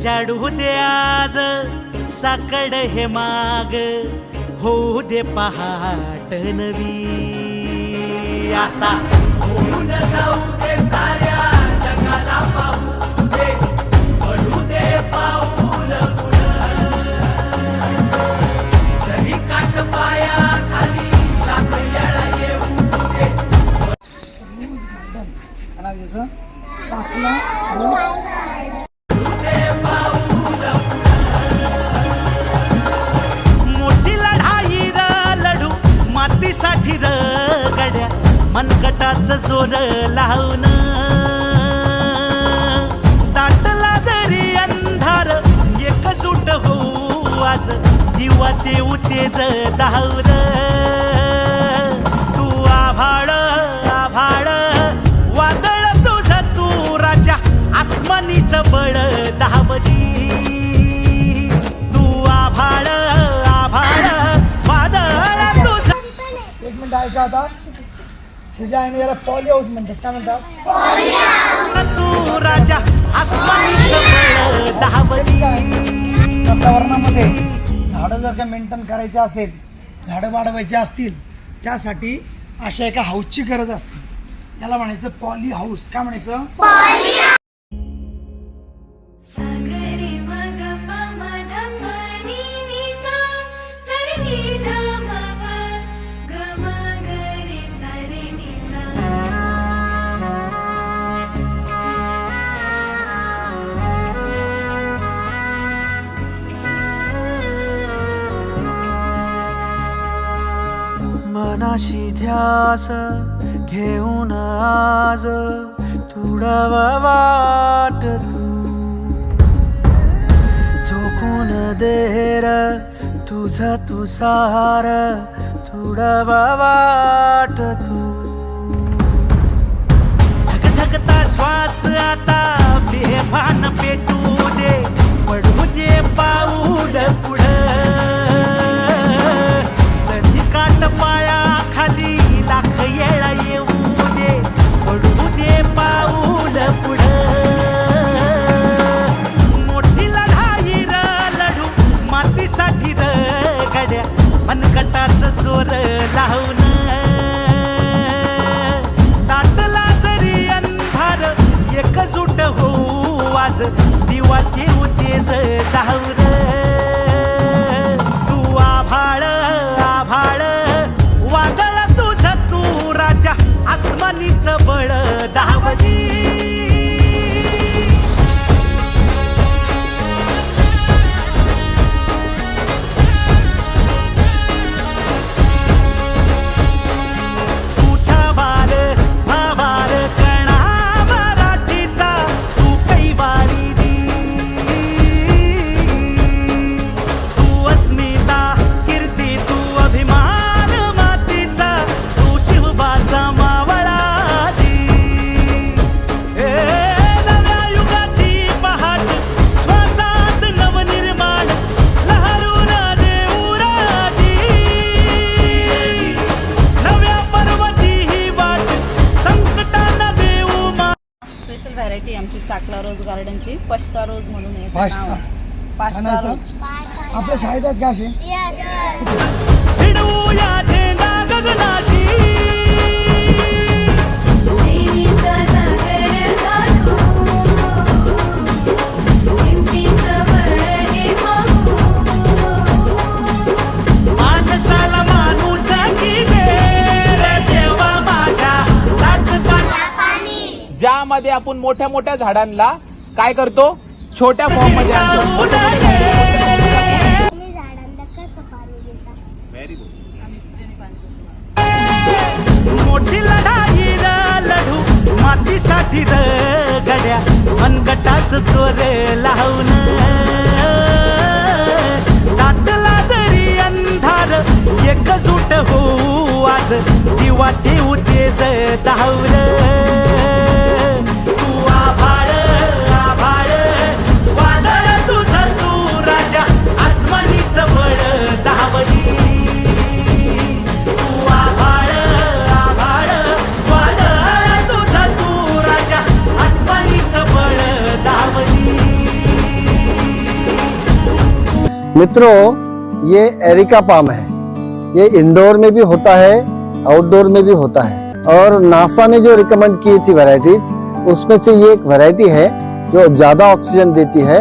उजाडू दे आज साकड हे माग, होऊ दे पहाट नवी. आता होऊन जाऊ दे साऱ्या जगाला पाहू दे, पडू दे पाऊल पुढं. जरी काट पाया खाली लाख येळा येऊ दे. साखला मोठी लढाई र लढू मातीसाठी र गड्या, मनगटाच जोर लावून. दाटला जरी अंधार एकजूट होऊ आज, दिवा देऊ तेज दावर. तू आभाळ आभाळ वादळ तुझ तू राजा, आसमानीच बळ दावजी. तू आभाळ आभाळ वादळ तुझ. एक मिनिट ऐका आता. तुझ्या आईने याला पॉली हाऊस म्हणतात. काय म्हणतात? तू राजा आसमानीच बळ दावजी. वातावरणामध्ये झाडं जर का मेंटेन करायचे असेल, झाडं वाढवायची असतील, त्यासाठी अशा एका हाऊसची गरज असते. याला म्हणायचं पॉली हाऊस. काय म्हणायचं? मनाशी ध्यास घेऊन आज तुडवा वाट, तू झोकून देर तुझ तू सार तुडवा वाट. तू धगधगता श्वास आता बेभान पेटू दे, पडू दे पाऊल पुढं. काट पाया खाली लाख येळा येऊ दे, पडू दे पाऊल पुढं. मोठी लढाई र लढू मातीसाठी र गड्या, मनगटाच जोर लावून. दाटला जरी अंधार एकजूट होऊ आज, दिवा देऊ तेज दावर. तू आभाळ आभाळ वादळ तुझ तू राजा, आसमानीच बळ दावजी. तुझा वार भावार कणा मराठीचा, तू कैवारी जी. तू अस्मिता कीर्ती तू अभिमान मातीचा, तू शिवबाचा मावळाजी. नव्या युगाची पहाट श्वासात नवनिर्माण, लहरून देऊ राजी. नव्या पर्वाची ही वाट संकटांना देऊ मा. स्पेशल व्हरायटी आमची साकला रोज गार्डनची पश्ता रोज म्हणून आहे. पास्ता. पास्ता रोज. आपल्या शाळेत आहेत का असे? भिडवू या झेंडा गगनाशी. माणसाला माणूस की दे रे देवा माझ्या पाणी. ज्यामध्ये आपण मोठ्या मोठ्या झाडांना काय करतो, छोट्या फॉर्म मध्ये आणतो. Very good. मोठी लढाई र लढू मातीसाठी र गड्या, मनगटाच जोर लावून. दाटला जरी अंधार एकजूट होऊ आज, दिवा देऊ तेज दावर. तू आभाळ आभाळ वादळ तुझ तू राजा, आसमानीच बळ दावजी. तू आभाळ आभाळ वादळ तुझ तू राजा, आसमानीच बळ दावजी. मित्रों, ये एरिका पाम है। ये इंडोर में भी होता है, आउटडोर में भी होता है। और नासा ने जो रिकमेंड की थी वैरायटीज, उसमें से ये एक वैरायटी है जो ज्यादा ऑक्सीजन देती है